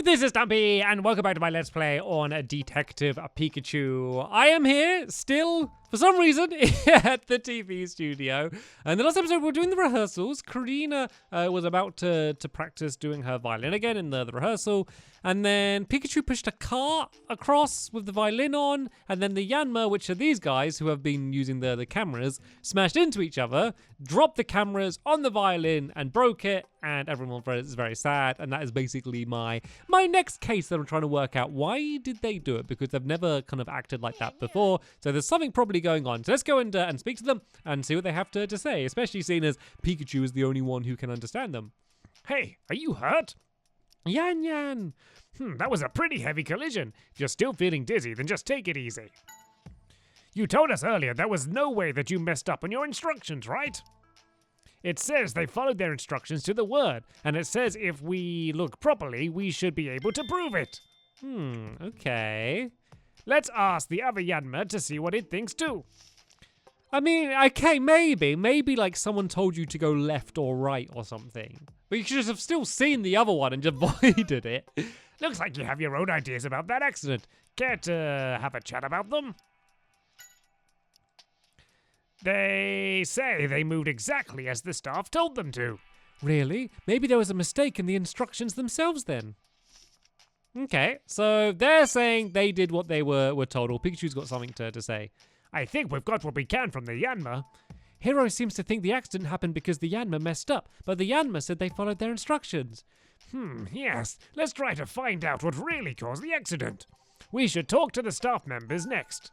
This is Stampy, and welcome back to my Let's Play on Detective Pikachu. I am here, still, for some reason, at the TV studio. And the last episode, we were doing the rehearsals. Karina was about to practice doing her violin again in the rehearsal. And then Pikachu pushed a cart across with the violin on. And then the Yanma, which are these guys who have been using the cameras, smashed into each other, dropped the cameras on the violin and broke it. And everyone is very sad. And that is basically my next case that I'm trying to work out. Why did they do it? Because they've never kind of acted like that before. So there's something probably going on. So let's go and speak to them and see what they have to say, especially seeing as Pikachu is the only one who can understand them. Hey, are you hurt? Yan. That was a pretty heavy collision. If you're still feeling dizzy, then just take it easy. You told us earlier there was no way that you messed up on your instructions, right? It says they followed their instructions to the word, and it says if we look properly, we should be able to prove it. Okay. Let's ask the other Yanma to see what it thinks too. I mean, okay, maybe like someone told you to go left or right or something. But you should have still seen the other one and just avoided it. Looks like you have your own ideas about that accident. Care to have a chat about them? They say they moved exactly as the staff told them to. Really? Maybe there was a mistake in the instructions themselves then. Okay, so they're saying they did what they were told, or Pikachu's got something to say. I think we've got what we can from the Yanma. Hero seems to think the accident happened because the Yanma messed up, but the Yanma said they followed their instructions. Yes. Let's try to find out what really caused the accident. We should talk to the staff members next.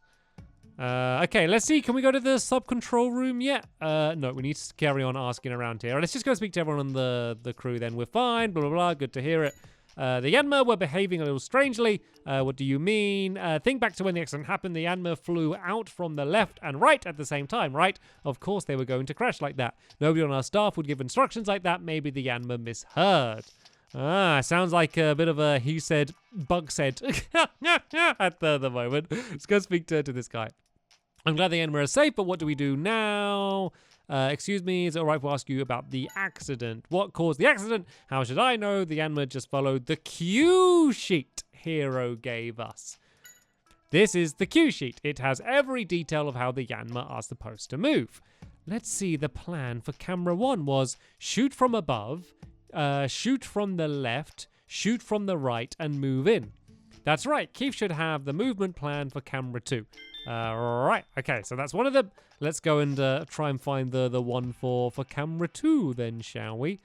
Okay, let's see. Can we go to the sub-control room yet? No, we need to carry on asking around here. Let's just go speak to everyone on the crew then. We're fine, blah, blah, blah. Good to hear it. The Yanma were behaving a little strangely. What do you mean? Think back to when the accident happened. The Yanma flew out from the left and right at the same time, right? Of course they were going to crash like that. Nobody on our staff would give instructions like that. Maybe the Yanma misheard. Sounds like a bit of a he said, bug said at the moment. Let's go speak to this guy. I'm glad the Yanma are safe, but what do we do now? Excuse me, is it alright if we ask you about the accident? What caused the accident? How should I know? The Yanma just followed the cue sheet Hero gave us. This is the cue sheet. It has every detail of how the Yanma are supposed to move. Let's see, the plan for camera 1 was shoot from above, shoot from the left, shoot from the right, and move in. That's right, Keith should have the movement plan for camera 2. Right, okay, so that's one of them. Let's go and try and find the one for camera 2 then, shall we?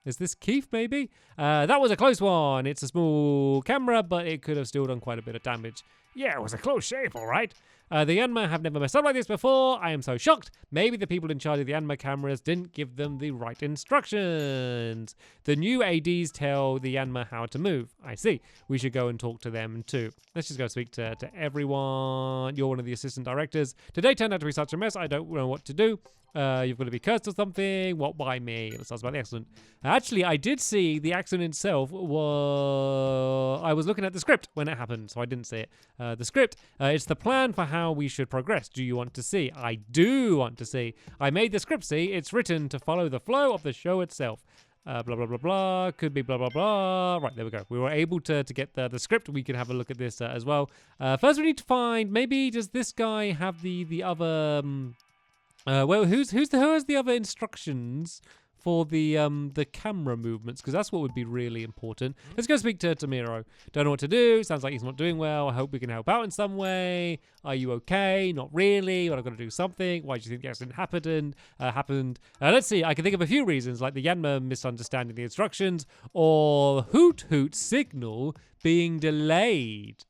Is this Keith, maybe? That was a close one. It's a small camera, but it could have still done quite a bit of damage. Yeah, it was a close shave, all right. The Yanma have never messed up like this before. I am so shocked. Maybe the people in charge of the Yanma cameras didn't give them the right instructions. The new ADs tell the Yanma how to move. I see. We should go and talk to them too. Let's just go speak to everyone. You're one of the assistant directors. Today turned out to be such a mess. I don't know what to do. You've got to be cursed or something. What, why me? Let's ask about the accident. Actually, I did see the accident itself. I was looking at the script when it happened, so I didn't see it. The script, it's the plan for how we should progress. Do you want to see? I do want to see. I made the script, see? It's written to follow the flow of the show itself. Blah, blah, blah, blah. Could be blah, blah, blah. Right, there we go. We were able to get the script. We can have a look at this as well. First, we need to find, maybe does this guy have the other... well, who has the other instructions for the camera movements? Because that's what would be really important. Let's go speak to Miro. Don't know what to do. Sounds like he's not doing well. I hope we can help out in some way. Are you okay? Not really. But I've got to do something. Why do you think the accident happened? Let's see. I can think of a few reasons, like the Yanma misunderstanding the instructions, or Hoot Hoot signal being delayed.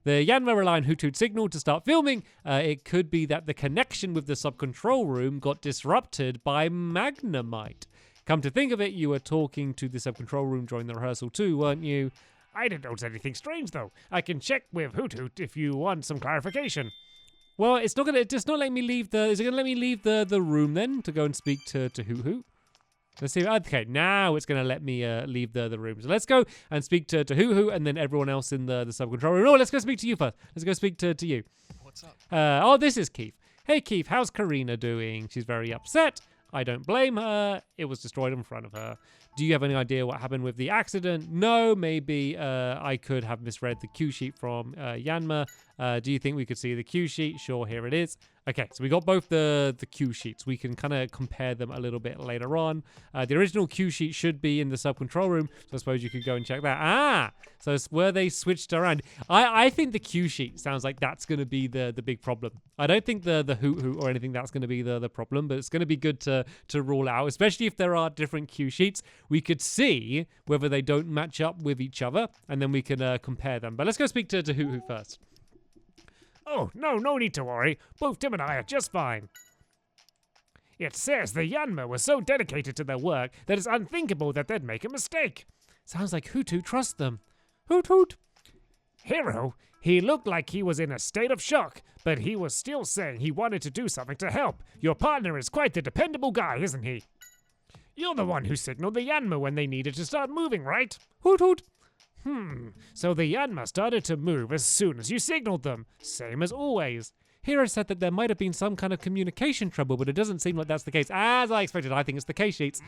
The Yanma rely on Hoot Hoot signal to start filming. It could be that the connection with the sub-control room got disrupted by Magnemite. Come to think of it, you were talking to the sub-control room during the rehearsal too, weren't you? I didn't notice anything strange though. I can check with Hoot Hoot if you want some clarification. Well, it's not letting me leave is it gonna let me leave the room then to go and speak to Hoot Hoot? Let's see. Okay, now it's going to let me leave the room. So let's go and speak to Hoo Hoo and then everyone else in the sub-control room. No, let's go speak to you first. Let's go speak to you. What's up? Oh, this is Keith. Hey, Keith, how's Karina doing? She's very upset. I don't blame her. It was destroyed in front of her. Do you have any idea what happened with the accident? No, maybe I could have misread the cue sheet from Yanma. Do you think we could see the cue sheet? Sure, here it is. Okay, so we got both the cue sheets. We can kind of compare them a little bit later on. The original cue sheet should be in the sub-control room, so I suppose you could go and check that. Ah, so were they switched around? I think the cue sheet sounds like that's going to be the big problem. I don't think the hoot hoot or anything that's going to be the problem, but it's going to be good to rule out, especially if there are different cue sheets. We could see whether they don't match up with each other, and then we can compare them. But let's go speak to hoot hoot first. Oh, no need to worry. Both Tim and I are just fine. It says the Yanma was so dedicated to their work that it's unthinkable that they'd make a mistake. Sounds like Hoot Hoot trusts them. Hoot Hoot. Hero, he looked like he was in a state of shock, but he was still saying he wanted to do something to help. Your partner is quite the dependable guy, isn't he? You're the one who signaled the Yanma when they needed to start moving, right? Hoot Hoot. So the Yanma started to move as soon as you signaled them, same as always. Hero said that there might have been some kind of communication trouble, but it doesn't seem like that's the case. As I expected, I think it's the case sheets.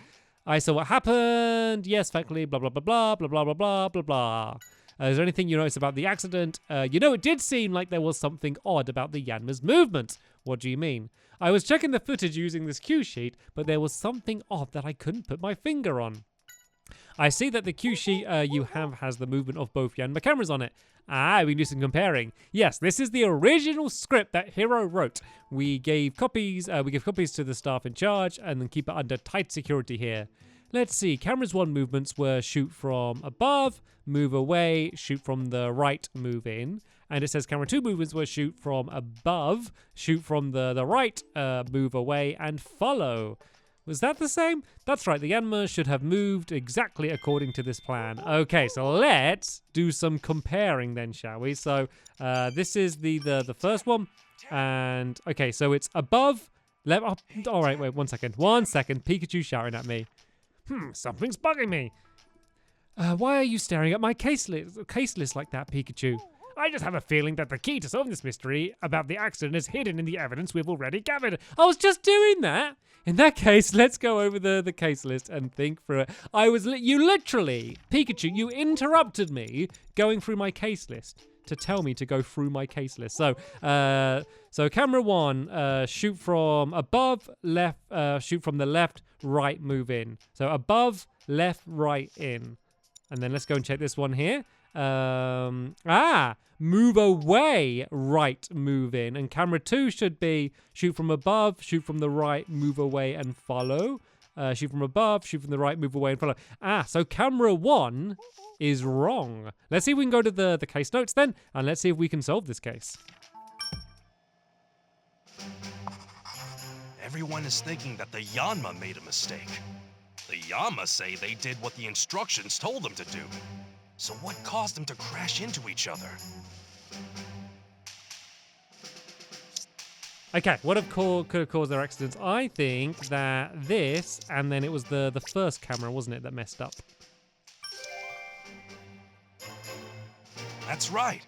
I saw what happened. Yes, faculty, blah, blah, blah, blah, blah, blah, blah, blah, blah, blah. Is there anything you noticed about the accident? It did seem like there was something odd about the Yanma's movement. What do you mean? I was checking the footage using this cue sheet, but there was something odd that I couldn't put my finger on. I see that the cue sheet you have has the movement of both Yanma cameras on it. We can do some comparing. Yes, this is the original script that Hero wrote. We gave copies to the staff in charge and then keep it under tight security here. Let's see, cameras 1 movements were shoot from above, move away, shoot from the right, move in. And it says camera 2 movements were shoot from above, shoot from the right, move away, and follow. Was that the same? That's right, the Yanma should have moved exactly according to this plan. Okay, so let's do some comparing then, shall we? So this is the first one. And, okay, so it's above, left, all right, wait, 1 second. 1 second, Pikachu shouting at me. Something's bugging me. Why are you staring at my case list like that, Pikachu? I just have a feeling that the key to solving this mystery about the accident is hidden in the evidence we've already gathered. I was just doing that. In that case, let's go over the case list and think through it. You literally, Pikachu, you interrupted me going through my case list to tell me to go through my case list. So camera 1, shoot from above, left, shoot from the left, right, move in. So above, left, right, in. And then let's go and check this one here. Move away, right, move in. And camera 2 should be shoot from above, shoot from the right, move away and follow. Shoot from above, shoot from the right, move away and follow. So camera 1 is wrong. Let's see if we can go to the case notes then, and let's see if we can solve this case. Everyone is thinking that the Yanma made a mistake. The Yanma say they did what the instructions told them to do. So what caused them to crash into each other? Okay, what could have caused their accidents? I think that this, and then it was the first camera, wasn't it, that messed up? That's right.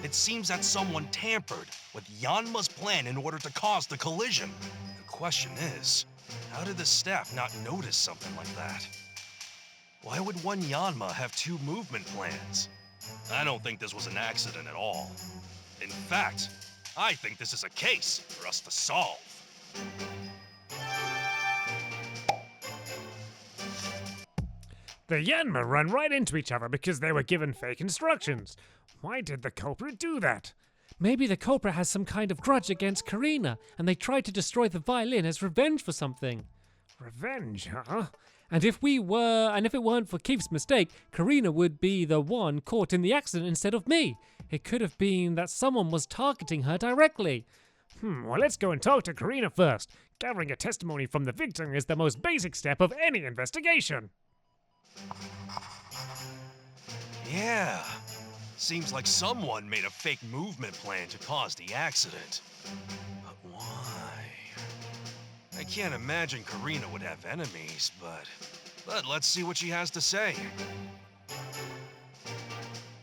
It seems that someone tampered with Yanma's plan in order to cause the collision. The question is, how did the staff not notice something like that? Why would one Yanma have 2 movement plans? I don't think this was an accident at all. In fact, I think this is a case for us to solve. The Yanma ran right into each other because they were given fake instructions. Why did the culprit do that? Maybe the culprit has some kind of grudge against Karina, and they tried to destroy the violin as revenge for something. Revenge, huh? And if it weren't for Keith's mistake, Karina would be the one caught in the accident instead of me. It could have been that someone was targeting her directly. Well, let's go and talk to Karina first. Gathering a testimony from the victim is the most basic step of any investigation. Yeah. Seems like someone made a fake movement plan to cause the accident. But why? I can't imagine Karina would have enemies, but let's see what she has to say.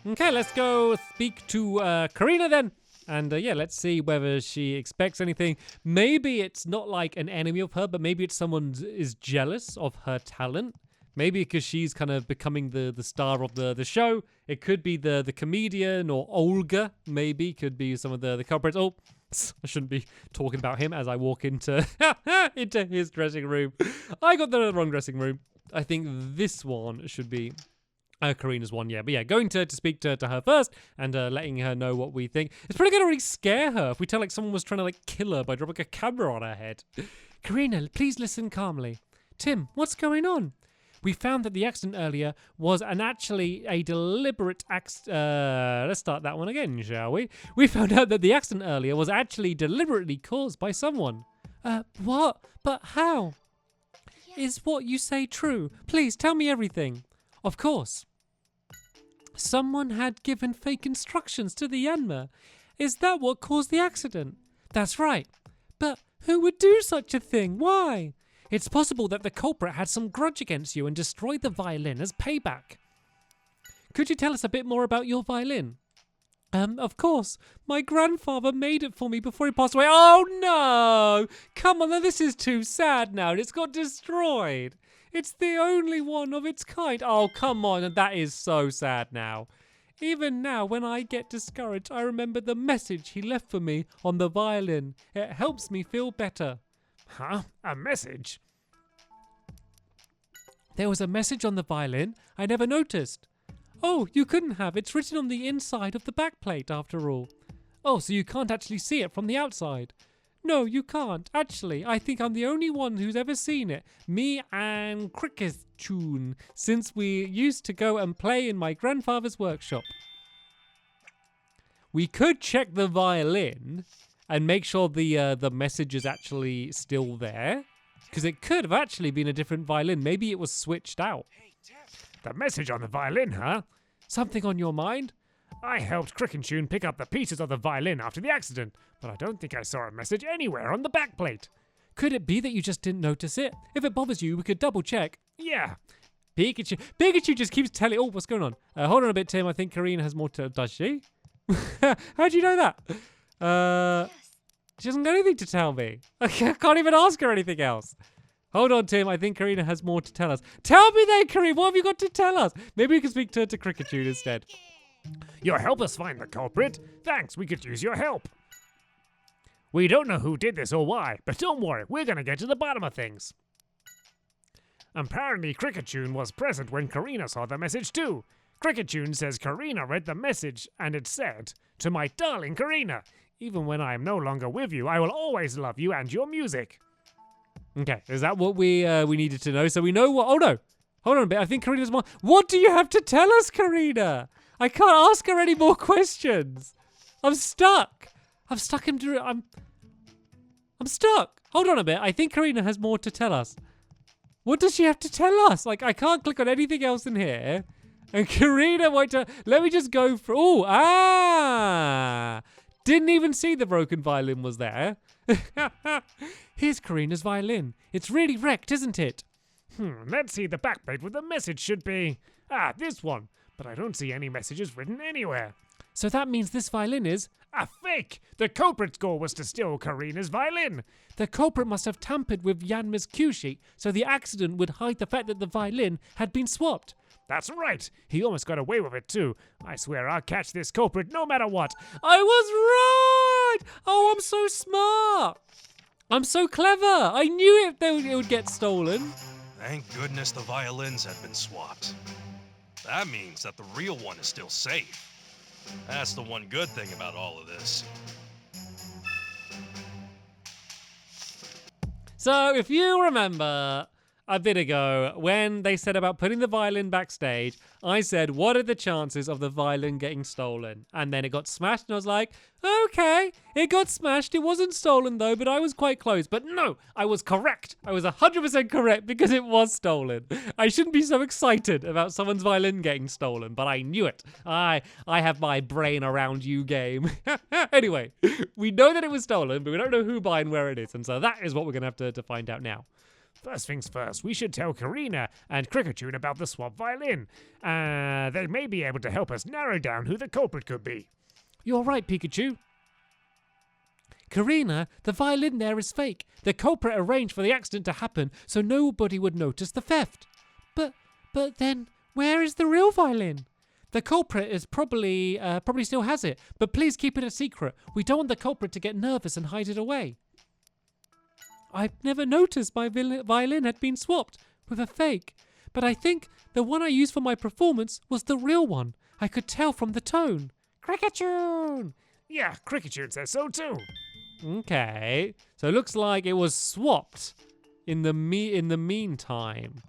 Okay, let's go speak to Karina then. And let's see whether she expects anything. Maybe it's not like an enemy of her, but maybe it's someone is jealous of her talent. Maybe because she's kind of becoming the star of the show. It could be the comedian, or Olga, maybe, could be some of the culprits. Oh, I shouldn't be talking about him as I walk into into his dressing room. I got the wrong dressing room. I think this one should be Karina's one, yeah. But yeah, going to speak to her first and letting her know what we think. It's probably going to really scare her if we tell like someone was trying to like kill her by dropping a camera on her head. Karina, please listen calmly. Tim, what's going on? We found that the accident earlier was actually a deliberate let's start that one again, shall we? We found out that the accident earlier was actually deliberately caused by someone. What? But how? Is what you say true? Please tell me everything. Of course. Someone had given fake instructions to the Yanma. Is that what caused the accident? That's right. But who would do such a thing? Why? It's possible that the culprit had some grudge against you and destroyed the violin as payback. Could you tell us a bit more about your violin? Of course. My grandfather made it for me before he passed away. Oh no! Come on, this is too sad now. It's got destroyed. It's the only one of its kind. Oh, come on, that is so sad now. Even now, when I get discouraged, I remember the message he left for me on the violin. It helps me feel better. Huh? A message? There was a message on the violin I never noticed. Oh, you couldn't have. It's written on the inside of the backplate, after all. Oh, so you can't actually see it from the outside? No, you can't. Actually, I think I'm the only one who's ever seen it. Me and Cricketune, since we used to go and play in my grandfather's workshop. We could check the violin and make sure the message is actually still there. Because it could have actually been a different violin. Maybe it was switched out. The message on the violin, huh? Something on your mind? I helped Cricketune pick up the pieces of the violin after the accident, but I don't think I saw a message anywhere on the backplate. Could it be that you just didn't notice it? If it bothers you, we could double check. Yeah. Pikachu just keeps telling... Oh, what's going on? Hold on a bit, Tim. I think Karina has more to... Does she? How do you know that? She hasn't got anything to tell me. I can't even ask her anything else. Hold on, Tim. I think Karina has more to tell us. Tell me then, Karina. What have you got to tell us? Maybe we can speak to Cricketune instead. You'll help us find the culprit? Thanks, we could use your help. We don't know who did this or why, but don't worry, we're gonna get to the bottom of things. Apparently, Cricketune was present when Karina saw the message too. Cricketune says Karina read the message and it said, "To my darling Karina, even when I am no longer with you, I will always love you and your music." Okay, is that what we needed to know? So we know what... Oh no! Hold on a bit, I think Karina's more... What do you have to tell us, Karina? I can't ask her any more questions. I'm stuck. I'm stuck in... I'm stuck. Hold on a bit, I think Karina has more to tell us. What does she have to tell us? Like, I can't click on anything else in here. And Karina might... Let me just go through... Oh, didn't even see the broken violin was there. Here's Karina's violin. It's really wrecked, isn't it? Let's see the backplate where the message should be. This one. But I don't see any messages written anywhere. So that means this violin is... A fake! The culprit's goal was to steal Karina's violin. The culprit must have tampered with Yanma's cue sheet, so the accident would hide the fact that the violin had been swapped. That's right. He almost got away with it too. I swear I'll catch this culprit no matter what. I was right! Oh, I'm so smart! I'm so clever! I knew it would get stolen. Thank goodness the violins had been swapped. That means that the real one is still safe. That's the one good thing about all of this. So, if you remember a bit ago when they said about putting the violin backstage, I said, what are the chances of the violin getting stolen? And then it got smashed and I was like, okay, it got smashed. It wasn't stolen though, but I was quite close. But no, I was correct. I was 100% correct because it was stolen. I shouldn't be so excited about someone's violin getting stolen, but I knew it. I have my brain around you game. Anyway, we know that it was stolen, but we don't know who by and where it is. And so that is what we're going to have to find out now. First things first, we should tell Karina and Cricketune about the swap violin. They may be able to help us narrow down who the culprit could be. You're right, Pikachu. Karina, the violin there is fake. The culprit arranged for the accident to happen so nobody would notice the theft. But But then, where is the real violin? The culprit is probably still has it, but please keep it a secret. We don't want the culprit to get nervous and hide it away. I've never noticed my violin had been swapped with a fake, but I think the one I used for my performance was the real one. I could tell from the tone. Cricketune! Yeah, Cricketune says so too. Okay, so it looks like it was swapped in the meantime.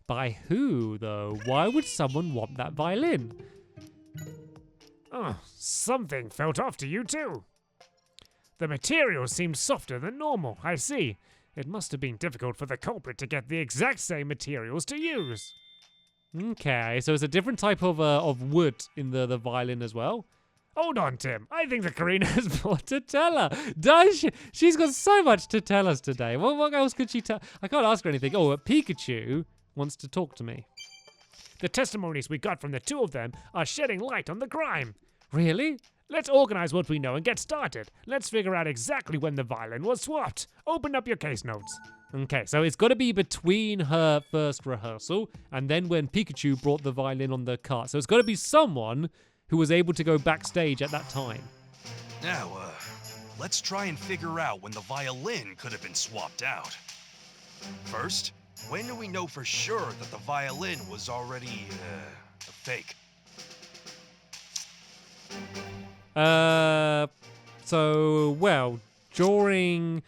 By who, though? Why would someone want that violin? Oh, something felt off to you too. The material seemed softer than normal, I see. It must have been difficult for the culprit to get the exact same materials to use. Okay, so it's a different type of wood in the violin as well. Hold on, Tim. I think that Karina Has more to tell her. Does she? She's got so much to tell us today. What else could she tell? I can't ask her anything. Oh, Pikachu wants to talk to me. The testimonies we got from the two of them are shedding light on the crime. Really? Let's organize what we know and get started. Let's figure out exactly when the violin was swapped. Open up your case notes. Okay, so it's got to be between her first rehearsal and then when Pikachu brought the violin on the cart. So it's got to be someone who was able to go backstage at that time. Now, let's try and figure out when the violin could have been swapped out. First, when do we know for sure that the violin was already, a fake? Not during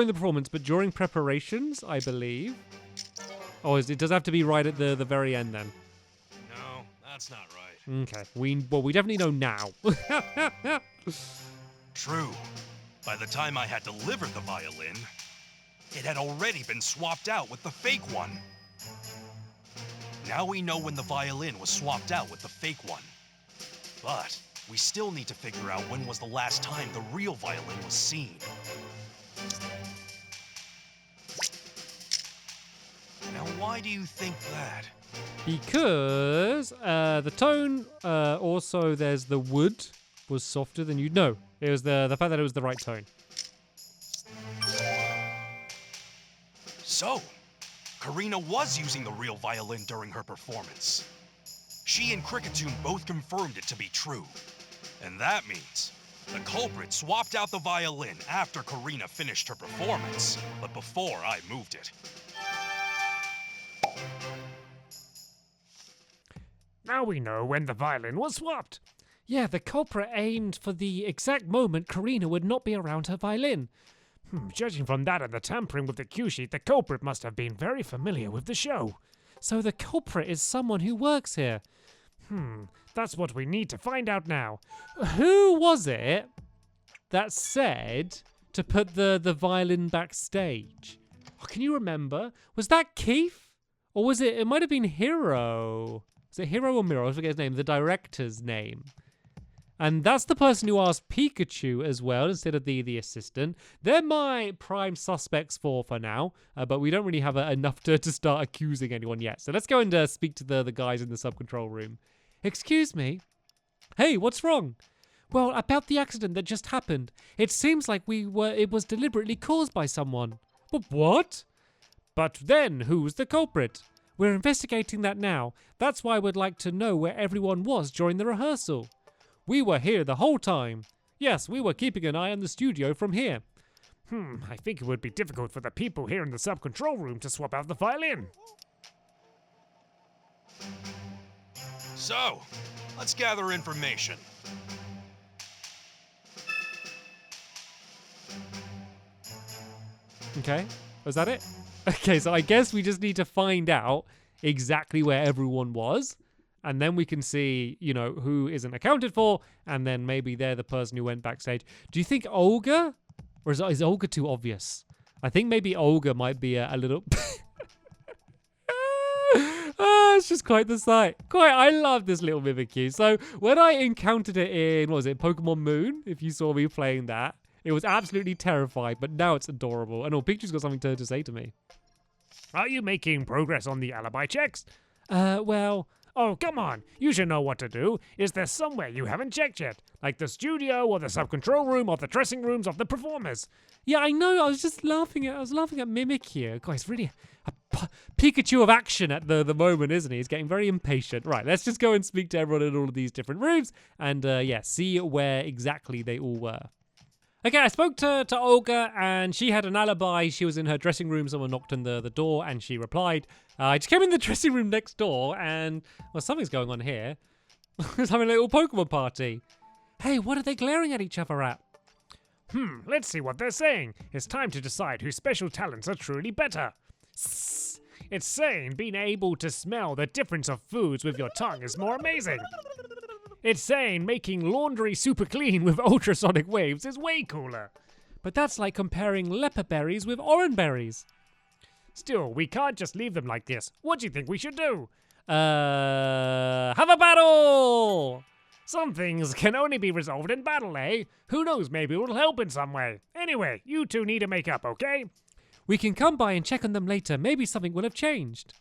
the performance, but during preparations, I believe. Oh, it does have to be right at the very end then. No, that's not right. Okay, we definitely know now. True. By the time I had delivered the violin, it had already been swapped out with the fake one. Now we know when the violin was swapped out with the fake one. But we still need to figure out when was the last time the real violin was seen. Now, why do you think that? Because the tone, also there's the wood was softer than you'd know. It was the fact that it was the right tone. So, Karina was using the real violin during her performance. She and Cricketune both confirmed it to be true. And that means the culprit swapped out the violin after Karina finished her performance, but before I moved it. Now we know when the violin was swapped. Yeah, the culprit aimed for the exact moment Karina would not be around her violin. Judging from that and the tampering with the cue sheet, the culprit must have been very familiar with the show. So the culprit is someone who works here. That's what we need to find out now. Who was it that said to put the violin backstage? Oh, can you remember? Was that Keith? Or was it might have been Hiro. Was it Hiro or Miro? I forget his name, the director's name. And that's the person who asked Pikachu as well, instead of the assistant. They're my prime suspects for now, but we don't really have enough to start accusing anyone yet. So let's go and speak to the guys in the sub-control room. Excuse me? Hey, what's wrong? Well, about the accident that just happened. It seems like it was deliberately caused by someone. But what? But then, who's the culprit? We're investigating that now. That's why we'd like to know where everyone was during the rehearsal. We were here the whole time. Yes, we were keeping an eye on the studio from here. I think it would be difficult for the people here in the sub-control room to swap out the violin. So, let's gather information. Okay, was that it? Okay, so I guess we just need to find out exactly where everyone was. And then we can see, who isn't accounted for. And then maybe they're the person who went backstage. Do you think Olga? Or is Olga too obvious? I think maybe Olga might be a little... it's just quite the sight. I love this little Mimikyu. So when I encountered it in, Pokemon Moon? If you saw me playing that. It was absolutely terrifying, but now it's adorable. And Pikachu's got something to say to me. Are you making progress on the alibi checks? Well, Oh, come on. You should know what to do. Is there somewhere you haven't checked yet? Like the studio or the sub-control room or the dressing rooms of the performers? Yeah, I know. I was laughing at Mimic here. God, he's really a Pikachu of action at the moment, isn't he? He's getting very impatient. Right, let's just go and speak to everyone in all of these different rooms and, see where exactly they all were. Okay, I spoke to Olga, and she had an alibi. She was in her dressing room. Someone knocked on the door, and she replied. I just came in the dressing room next door, and, well, something's going on here. It's having a little Pokemon party. Hey, what are they glaring at each other at? Let's see what they're saying. It's time to decide whose special talents are truly better. It's saying being able to smell the difference of foods with your tongue is more amazing. It's saying making laundry super clean with ultrasonic waves is way cooler. But that's like comparing leper berries with orange berries. Still, we can't just leave them like this. What do you think we should do? Have a battle! Some things can only be resolved in battle, eh? Who knows, maybe it'll help in some way. Anyway, you two need to make up, okay? We can come by and check on them later. Maybe something will have changed.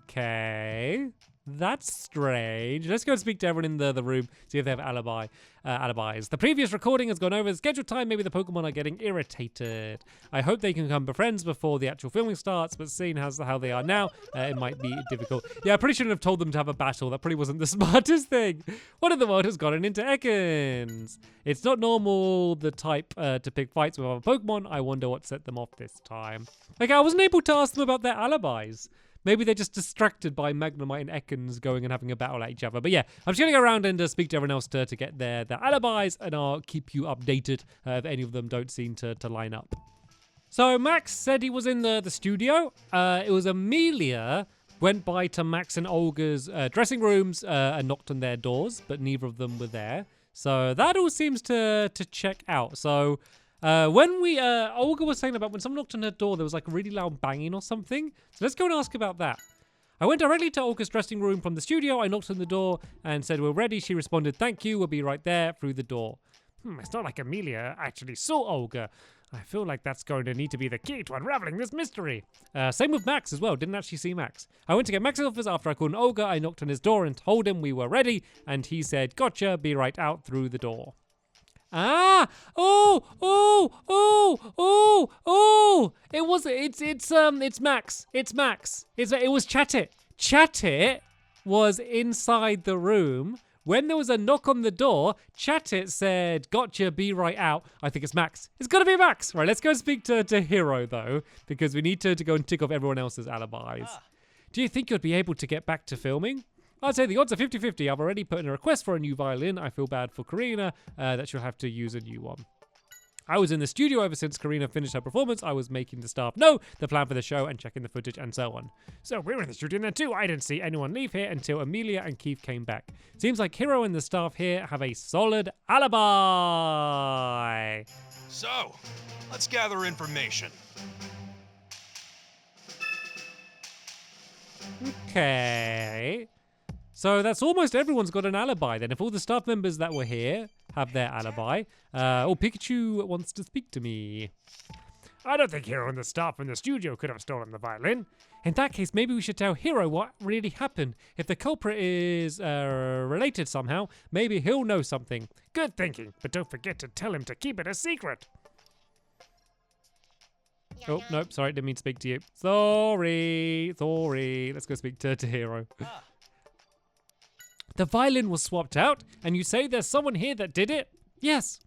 Okay. That's strange. Let's go and speak to everyone in the room, see if they have alibis. The previous recording has gone over the scheduled time. Maybe the Pokemon are getting irritated. I hope they can become friends before the actual filming starts, but seeing how they are now, it might be difficult. Yeah, I probably shouldn't have told them to have a battle. That probably wasn't the smartest thing. What in the world has gotten into Ekans? It's not normal, the type to pick fights with other Pokemon. I wonder what set them off this time. Okay, I wasn't able to ask them about their alibis. Maybe they're just distracted by Magnemite and Ekans going and having a battle at each other. But yeah, I'm just going to go around and speak to everyone else to get their alibis, and I'll keep you updated if any of them don't seem to line up. So Max said he was in the studio. It was Amelia went by to Max and Olga's dressing rooms and knocked on their doors, but neither of them were there. So that all seems to check out. So when Olga was saying about when someone knocked on her door, there was like a really loud banging or something. So let's go and ask about that. I went directly to Olga's dressing room from the studio. I knocked on the door and said, "We're ready." She responded, "Thank you, we'll be right there," through the door. It's not like Amelia actually saw Olga. I feel like that's going to need to be the key to unraveling this mystery. Same with Max as well. Didn't actually see Max. I went to get Max's office after I called Olga. I knocked on his door and told him we were ready. And he said, "Gotcha, be right out," through the door. It's Max. It was Chattit. Chattit was inside the room. When there was a knock on the door, Chattit said, "Gotcha, be right out." I think it's Max. It's gotta be Max. Right, let's go and speak to Hero though, because we need to go and tick off everyone else's alibis. Do you think you'd be able to get back to filming? I'd say the odds are 50-50. I've already put in a request for a new violin. I feel bad for Karina that she'll have to use a new one. I was in the studio ever since Karina finished her performance. I was making the staff know the plan for the show and checking the footage and so on. So we're in the studio then too. I didn't see anyone leave here until Amelia and Keith came back. Seems like Hero and the staff here have a solid alibi. So, let's gather information. Okay. So that's almost everyone's got an alibi then. If all the staff members that were here have their alibi. Pikachu wants to speak to me. I don't think Hero and the staff in the studio could have stolen the violin. In that case, maybe we should tell Hero what really happened. If the culprit is related somehow, maybe he'll know something. Good thinking, but don't forget to tell him to keep it a secret. Oh, nope, sorry, didn't mean to speak to you. Sorry. Let's go speak to Hero. The violin was swapped out, and you say there's someone here that did it? Yes.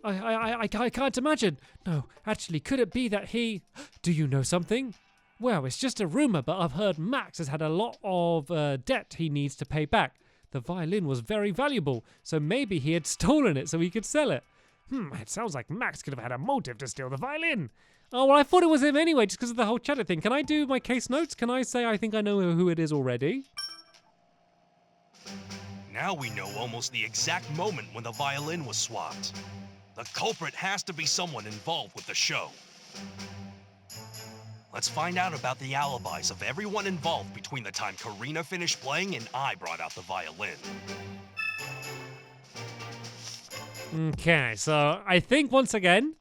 I can't imagine. No, actually, could it be that he... Do you know something? Well, it's just a rumor, but I've heard Max has had a lot of debt he needs to pay back. The violin was very valuable, so maybe he had stolen it so he could sell it. It sounds like Max could have had a motive to steal the violin. Oh, well, I thought it was him anyway, just because of the whole chatter thing. Can I do my case notes? Can I say I think I know who it is already? Now we know almost the exact moment when the violin was swapped. The culprit has to be someone involved with the show. Let's find out about the alibis of everyone involved between the time Karina finished playing and I brought out the violin. Okay, so I think once again,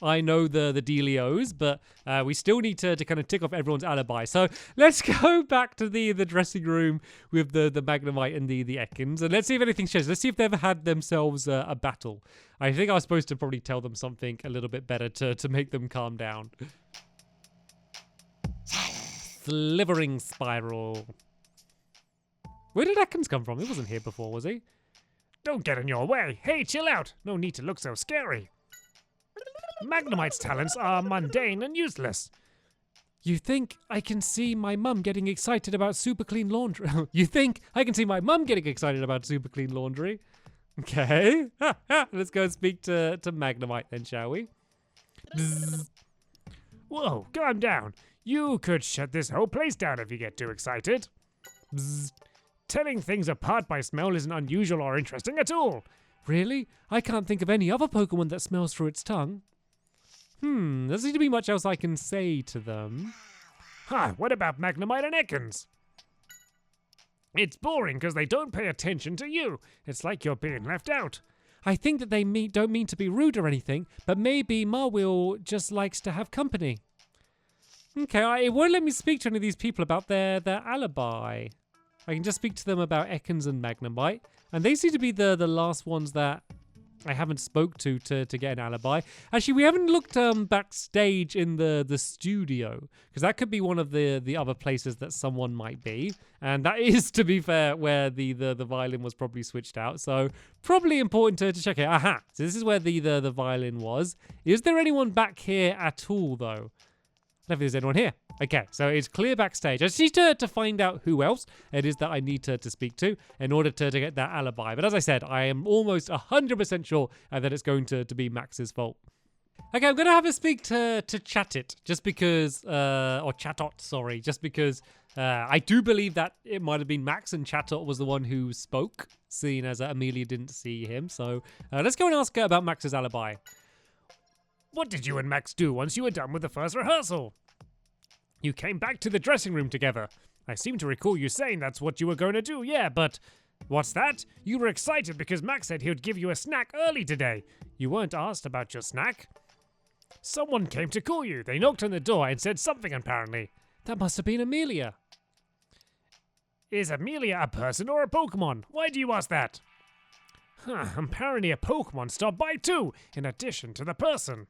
I know the dealios, but we still need to kind of tick off everyone's alibi. So let's go back to the dressing room with the Magnemite and the Ekans, and let's see if anything changes. Let's see if they've ever had themselves a battle. I think I was supposed to probably tell them something a little bit better to make them calm down. Slivering spiral. Where did Ekans come from? He wasn't here before, was he? Don't get in your way. Hey, chill out. No need to look so scary. Magnemite's talents are mundane and useless. You think I can see my mum getting excited about super clean laundry? You think I can see my mum getting excited about super clean laundry? Okay. Let's go and speak to Magnemite then, shall we? Bzz. Whoa, calm down. You could shut this whole place down if you get too excited. Bzz. Telling things apart by smell isn't unusual or interesting at all. Really? I can't think of any other Pokemon that smells through its tongue. There doesn't seem to be much else I can say to them. Huh, what about Magnemite and Ekans? It's boring because they don't pay attention to you. It's like you're being left out. I think that they don't mean to be rude or anything, but maybe Marwil just likes to have company. Okay, it won't let me speak to any of these people about their alibi. I can just speak to them about Ekans and Magnemite, and they seem to be the last ones that I haven't spoke to get an alibi. Actually, we haven't looked backstage in the studio, because that could be one of the other places that someone might be, and that is, to be fair, where the violin was probably switched out. So probably important to check it. Aha! So this is where the violin was. Is there anyone back here at all, though? I don't think there's anyone here. Okay, so it's clear backstage. I just need to find out who else it is that I need to speak to in order to get that alibi. But as I said, I am almost 100% sure that it's going to be Max's fault. Okay, I'm going to have a speak to Chatot, just because, or Chatot, sorry, just because I do believe that it might have been Max and Chatot was the one who spoke, seeing as Amelia didn't see him. So let's go and ask her about Max's alibi. What did you and Max do once you were done with the first rehearsal? You came back to the dressing room together. I seem to recall you saying that's what you were going to do, yeah, but what's that? You were excited because Max said he would give you a snack early today. You weren't asked about your snack. Someone came to call you. They knocked on the door and said something apparently. That must have been Amelia. Is Amelia a person or a Pokemon? Why do you ask that? Apparently a Pokemon stopped by too, in addition to the person.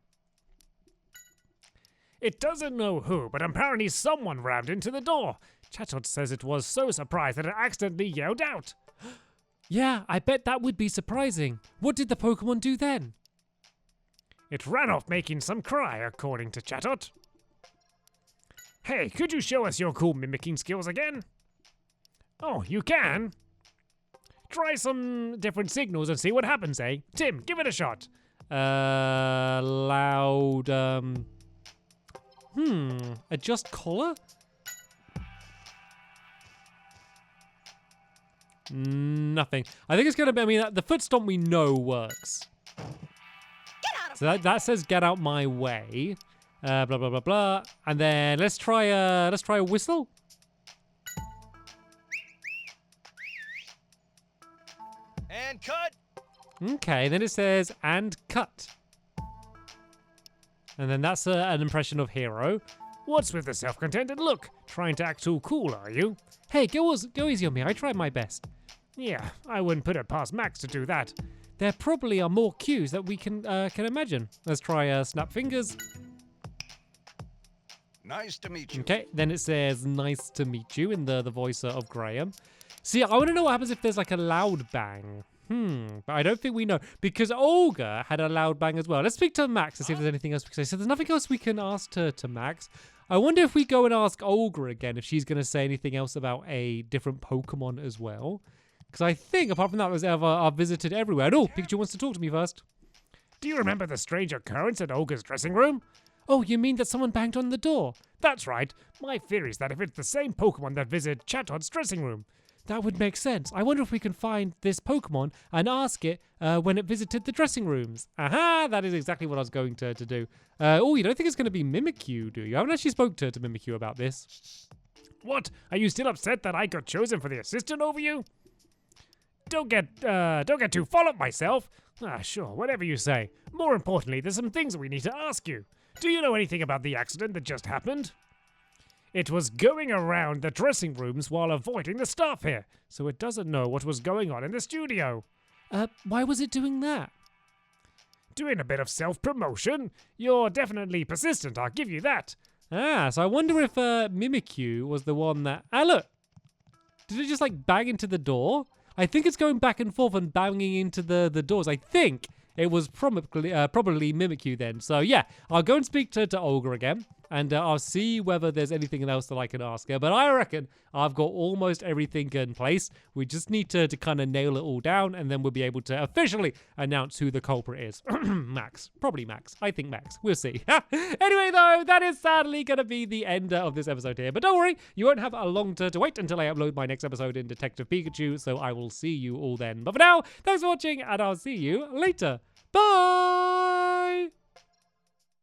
It doesn't know who, but apparently someone rammed into the door. Chatot says it was so surprised that it accidentally yelled out. Yeah, I bet that would be surprising. What did the Pokemon do then? It ran off making some cry, according to Chatot. Hey, could you show us your cool mimicking skills again? Oh, you can? Try some different signals and see what happens, eh? Tim, give it a shot. Loud, adjust collar? Nothing. I think it's going to be, the foot stomp we know works. So that says get out my way. Blah, blah, blah, blah. And then let's try a whistle. And cut. Okay, then it says and cut. And then that's an impression of Hero. What's with the self-contented look? Trying to act all cool, are you? Hey, go easy on me. I tried my best. Yeah, I wouldn't put it past Max to do that. There probably are more cues that we can imagine. Let's try snap fingers. Nice to meet you. Okay, then it says nice to meet you in the voice of Graham. See, I want to know what happens if there's like a loud bang. But I don't think we know, because Olga had a loud bang as well. Let's speak to Max and see if there's anything else we can say. So there's nothing else we can ask to Max. I wonder if we go and ask Olga again if she's going to say anything else about a different Pokemon as well. Because I think, apart from that, was ever I've visited everywhere. And Pikachu wants to talk to me first. Do you remember the strange occurrence at Olga's dressing room? Oh, you mean that someone banged on the door? That's right. My theory is that if it's the same Pokemon that visited Chatot's dressing room. That would make sense. I wonder if we can find this Pokemon and ask it when it visited the dressing rooms. Aha! That is exactly what I was going to do. You don't think it's going to be Mimikyu, do you? I haven't actually spoke to Mimikyu about this. What? Are you still upset that I got chosen for the assistant over you? Don't get too full of myself. Sure, whatever you say. More importantly, there's some things we need to ask you. Do you know anything about the accident that just happened? It was going around the dressing rooms while avoiding the staff here, so it doesn't know what was going on in the studio. Why was it doing that? Doing a bit of self-promotion? You're definitely persistent, I'll give you that. So I wonder if Mimikyu was the one that... look! Did it just, like, bang into the door? I think it's going back and forth and banging into the doors. I think it was probably Mimikyu then. So, yeah, I'll go and speak to Olga again, and I'll see whether there's anything else that I can ask her. But I reckon I've got almost everything in place. We just need to kind of nail it all down, and then we'll be able to officially announce who the culprit is. Max. Probably Max. I think Max. We'll see. Anyway, though, that is sadly going to be the end of this episode here. But don't worry, you won't have a long to wait until I upload my next episode in Detective Pikachu, so I will see you all then. But for now, thanks for watching, and I'll see you later. Bye!